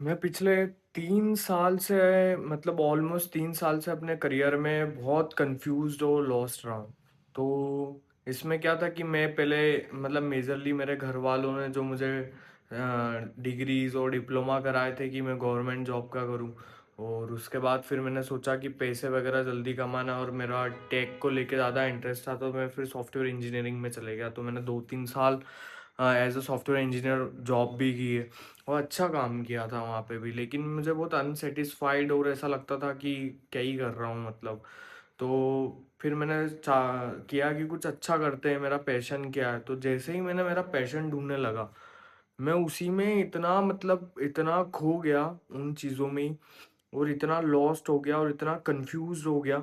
मैं पिछले 3 साल से मतलब ऑलमोस्ट 3 साल से अपने करियर में बहुत कन्फ्यूज़्ड और लॉस्ट रहा हूँ। तो इसमें क्या था कि मैं पहले मतलब मेजरली मेरे घर वालों ने जो मुझे डिग्रीज़ और डिप्लोमा कराए थे कि मैं गवर्नमेंट जॉब का करूँ। और उसके बाद फिर मैंने सोचा कि पैसे वगैरह जल्दी कमाना और मेरा टेक को लेके ज़्यादा इंटरेस्ट था, तो मैं फिर सॉफ्टवेयर इंजीनियरिंग में चले गया। तो मैंने 2-3 साल as a software engineer job भी की है और अच्छा काम किया था वहाँ पे भी, लेकिन मुझे बहुत अनसेटिस्फाइड और ऐसा लगता था कि क्या ही कर रहा हूँ मतलब। तो फिर मैंने चा किया कि कुछ अच्छा करते हैं, मेरा पैशन क्या है। तो जैसे ही मैंने मेरा पैशन ढूँढने लगा, मैं उसी में इतना मतलब इतना खो गया उन चीज़ों में ही, और इतना लॉस्ट हो गया और इतना कंफ्यूज हो गया।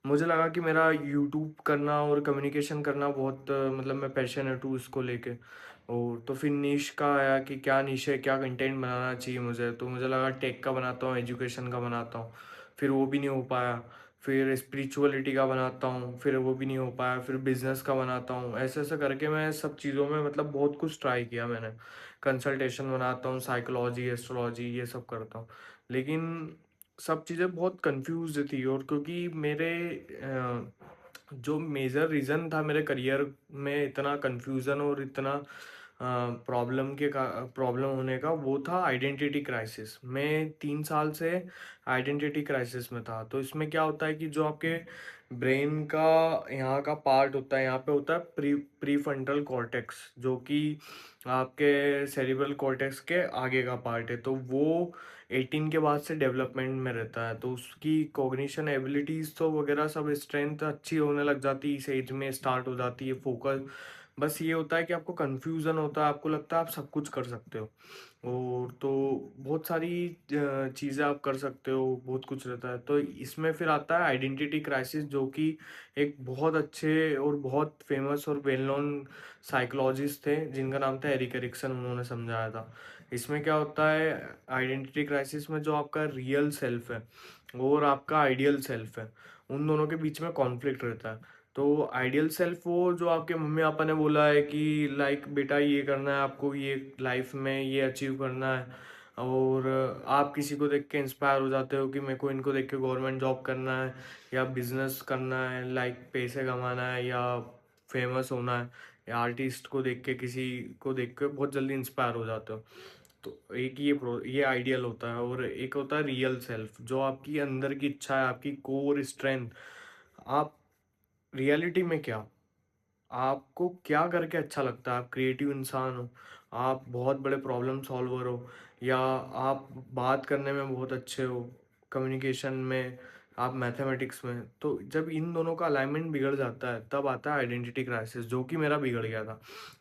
मुझे लगा कि मेरा यूट्यूब करना और कम्युनिकेशन करना बहुत मतलब मैं पैशनेट हूँ इसको लेके। और तो फिर निश का आया कि क्या निश है, क्या कंटेंट बनाना चाहिए मुझे। तो मुझे लगा टेक का बनाता हूँ, एजुकेशन का बनाता हूँ, फिर वो भी नहीं हो पाया। फिर स्पिरिचुअलिटी का बनाता हूँ, फिर वो भी नहीं हो पाया। फिर बिजनेस का बनाता हूँ। ऐसे ऐसे करके मैं सब चीज़ों में मतलब बहुत कुछ ट्राई किया मैंने। कंसल्टेशन बनाता हूँ, साइकोलॉजी, एस्ट्रोलॉजी, ये सब करता हूँ। लेकिन सब चीज़ें बहुत कंफ्यूज्ड थी। और क्योंकि मेरे जो मेजर रीज़न था मेरे करियर में इतना कंफ्यूजन और इतना प्रॉब्लम होने का, वो था आइडेंटिटी क्राइसिस। मैं 3 साल से आइडेंटिटी क्राइसिस में था। तो इसमें क्या होता है कि जो आपके ब्रेन का यहाँ का पार्ट होता है, यहाँ पे होता है प्री फ्रंटल कॉर्टेक्स, जो कि आपके सेरिब्रल कॉर्टेक्स के आगे का पार्ट है। तो वो 18 के बाद से डेवलपमेंट में रहता है। तो उसकी कॉग्निशन एबिलिटीज़ तो वगैरह सब स्ट्रेंथ अच्छी होने लग जाती है, इस एज में स्टार्ट हो जाती है। फोकस बस ये होता है कि आपको कन्फ्यूज़न होता है, आपको लगता है आप सब कुछ कर सकते हो। और तो बहुत सारी चीज़ें आप कर सकते हो, बहुत कुछ रहता है। तो इसमें फिर आता है आइडेंटिटी क्राइसिस, जो कि एक बहुत अच्छे और बहुत फेमस और वेल नोन साइकोलॉजिस्ट थे जिनका नाम था एरिक एरिक्सन, उन्होंने समझाया था। इसमें क्या होता है आइडेंटिटी क्राइसिस में, जो आपका रियल सेल्फ है और आपका आइडियल सेल्फ है, उन दोनों के बीच में कॉन्फ्लिक्ट रहता है। तो आइडियल सेल्फ वो जो आपके मम्मी पापा ने बोला है कि लाइक बेटा ये करना है आपको, ये लाइफ में ये अचीव करना है। और आप किसी को देख के इंस्पायर हो जाते हो कि मेरे को इनको देख के गवर्नमेंट जॉब करना है या बिजनेस करना है, लाइक पैसे कमाना है या फेमस होना है। या आर्टिस्ट को देख के, किसी को देख के बहुत जल्दी इंस्पायर हो जाते हो। तो एक ये आइडियल होता है। और एक होता है रियल सेल्फ, जो आपकी अंदर की इच्छा है, आपकी कोर स्ट्रेंथ। आप रियलिटी में क्या, आपको क्या करके अच्छा लगता है। आप क्रिएटिव इंसान हो, आप बहुत बड़े प्रॉब्लम सॉल्वर हो, या आप बात करने में बहुत अच्छे हो, कम्युनिकेशन में, आप मैथमेटिक्स में। तो जब इन दोनों का अलाइनमेंट बिगड़ जाता है, तब आता है आइडेंटिटी क्राइसिस, जो कि मेरा बिगड़ गया था।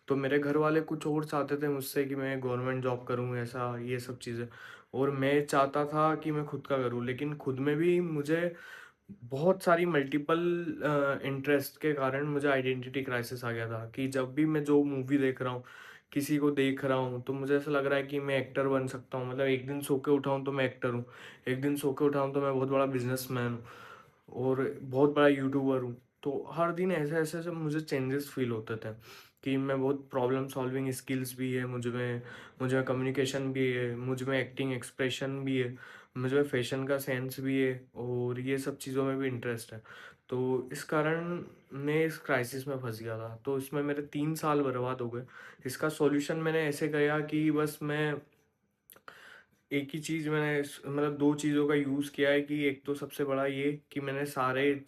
तो मेरे घर वाले कुछ और चाहते थे मुझसे कि मैं गवर्नमेंट जॉब करूँ, ऐसा ये सब चीज़ें। और मैं चाहता था कि मैं खुद का करूँ, लेकिन खुद में भी मुझे बहुत सारी मल्टीपल इंटरेस्ट के कारण मुझे आइडेंटिटी क्राइसिस आ गया था। कि जब भी मैं जो मूवी देख रहा हूँ, किसी को देख रहा हूँ, तो मुझे ऐसा लग रहा है कि मैं एक्टर बन सकता हूँ। मतलब एक दिन सो के उठाऊँ तो मैं एक्टर हूँ, एक दिन सो के उठाऊँ तो मैं बहुत बड़ा बिजनेसमैन हूँ और बहुत बड़ा यूट्यूबर हूँ। तो हर दिन ऐसे ऐसे ऐसे मुझे चेंजेस फील होते थे कि मैं बहुत प्रॉब्लम सॉल्विंग स्किल्स भी है मुझ में कम्युनिकेशन भी है, मुझ में एक्टिंग एक्सप्रेशन भी है, मुझ में फैशन का सेंस भी है, और ये सब चीज़ों में भी इंटरेस्ट है। तो इस कारण मैं इस क्राइसिस में फंस गया था। तो इसमें मेरे 3 साल बर्बाद हो गए। इसका सॉल्यूशन मैंने ऐसे किया कि बस मैं एक ही चीज़ मैंने मतलब दो चीज़ों का यूज़ किया है। कि एक तो सबसे बड़ा ये कि मैंने सारे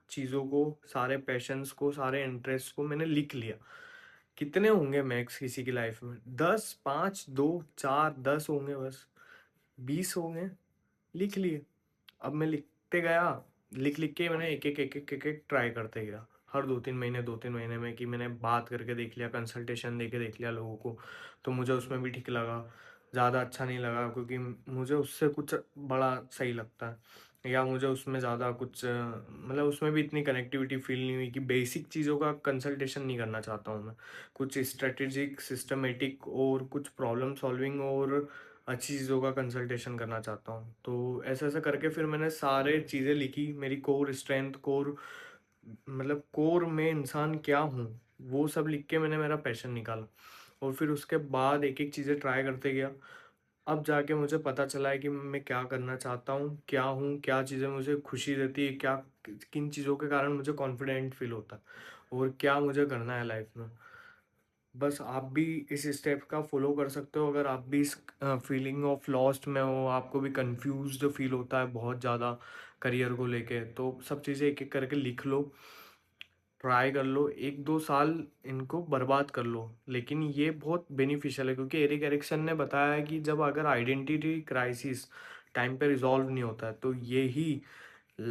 चीज़ों को, सारे पैशंस को, सारे इंटरेस्ट को मैंने लिख लिया। कितने होंगे मैक्स किसी की लाइफ में? 10, 5, 2, 4, 10 होंगे बस, 20 होंगे, लिख लिए। अब मैं लिखते गया, लिख के मैंने एक एक ट्राई करते गया। हर 2-3 महीने में कि मैंने बात करके देख लिया, कंसल्टेशन देके देख लिया लोगों को। तो मुझे उसमें भी ठीक लगा, ज़्यादा अच्छा नहीं लगा, क्योंकि मुझे उससे कुछ बड़ा सही लगता है, या मुझे उसमें ज़्यादा कुछ मतलब उसमें भी इतनी कनेक्टिविटी फील नहीं हुई। कि बेसिक चीज़ों का कंसल्टेशन नहीं करना चाहता हूँ मैं, कुछ स्ट्रेटेजिक, सिस्टमेटिक और कुछ प्रॉब्लम सॉल्विंग और अच्छी चीज़ों का कंसल्टेशन करना चाहता हूँ। तो ऐसे ऐसे करके फिर मैंने सारे चीज़ें लिखी, मेरी कोर स्ट्रेंथ, कोर मतलब कोर में इंसान क्या हूँ, वो सब लिख के मैंने मेरा पैशन निकाला। और फिर उसके बाद एक एक चीज़ें ट्राई करते गया। अब जाके मुझे पता चला है कि मैं क्या करना चाहता हूँ, क्या चीज़ें मुझे खुशी देती है, क्या किन चीज़ों के कारण मुझे कॉन्फिडेंट फ़ील होता है और क्या मुझे करना है लाइफ़ में। बस आप भी इस स्टेप का फ़ॉलो कर सकते हो अगर आप भी इस फीलिंग ऑफ लॉस्ट में हो, आपको भी कन्फ्यूज़्ड फ़ील होता है बहुत ज़्यादा करियर को लेके, तो सब चीज़ें एक-एक करके लिख लो, ट्राई कर लो, 1-2 साल इनको बर्बाद कर लो। लेकिन ये बहुत बेनिफिशियल है क्योंकि एरिक एरिक्सन ने बताया है कि जब अगर आइडेंटिटी क्राइसिस टाइम पे रिज़ॉल्व नहीं होता है, तो ये ही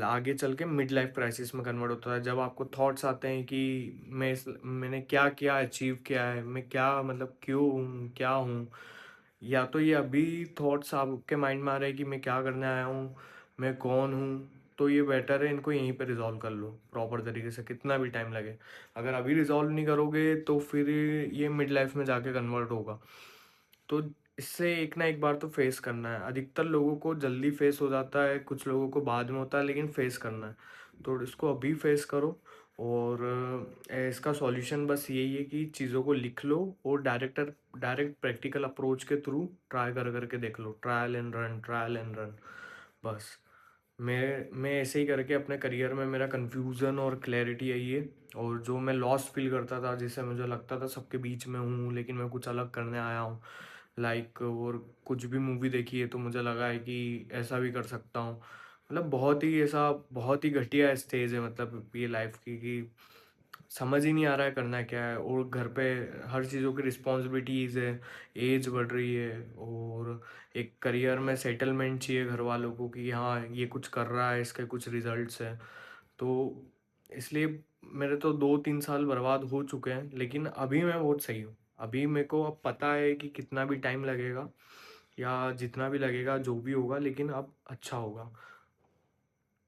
आगे चल के मिड लाइफ क्राइसिस में कन्वर्ट होता है। जब आपको थॉट्स आते हैं कि मैंने क्या किया, अचीव किया है, मैं क्या मतलब क्यों हूँ, क्या हूँ, या तो ये अभी थॉट्स आपके माइंड में आ रहे हैं कि मैं क्या करने आया हूँ, मैं कौन हूँ, तो ये बेटर है इनको यहीं पे रिजॉल्व कर लो प्रॉपर तरीके से, कितना भी टाइम लगे। अगर अभी रिजॉल्व नहीं करोगे तो फिर ये मिड लाइफ में जाके कन्वर्ट होगा। तो इससे एक ना एक बार तो फेस करना है। अधिकतर लोगों को जल्दी फेस हो जाता है, कुछ लोगों को बाद में होता है, लेकिन फेस करना है। तो इसको अभी फेस करो। और इसका सॉल्यूशन बस यही है कि चीज़ों को लिख लो और डायरेक्ट प्रैक्टिकल अप्रोच के थ्रू ट्राई कर करके देख लो, trial and run, trial and run. बस मैं ऐसे ही करके अपने करियर में मेरा कन्फ्यूज़न और क्लैरिटी आई है। और जो मैं लॉस्ट फील करता था, जिससे मुझे लगता था सबके बीच में हूँ लेकिन मैं कुछ अलग करने आया हूँ, लाइक और कुछ भी मूवी देखी है तो मुझे लगा है कि ऐसा भी कर सकता हूँ। मतलब बहुत ही ऐसा, बहुत ही घटिया स्टेज है मतलब ये लाइफ की, कि समझ ही नहीं आ रहा है करना क्या है, और घर पे हर चीज़ों की रिस्पॉन्सिबिलिटीज़ है, एज बढ़ रही है, और एक करियर में सेटलमेंट चाहिए घर वालों को कि हाँ ये कुछ कर रहा है, इसके कुछ रिजल्ट्स हैं। तो इसलिए मेरे तो 2-3 साल बर्बाद हो चुके हैं, लेकिन अभी मैं बहुत सही हूँ। अभी मेरे को अब पता है कि कितना भी टाइम लगेगा या जितना भी लगेगा, जो भी होगा, लेकिन अब अच्छा होगा।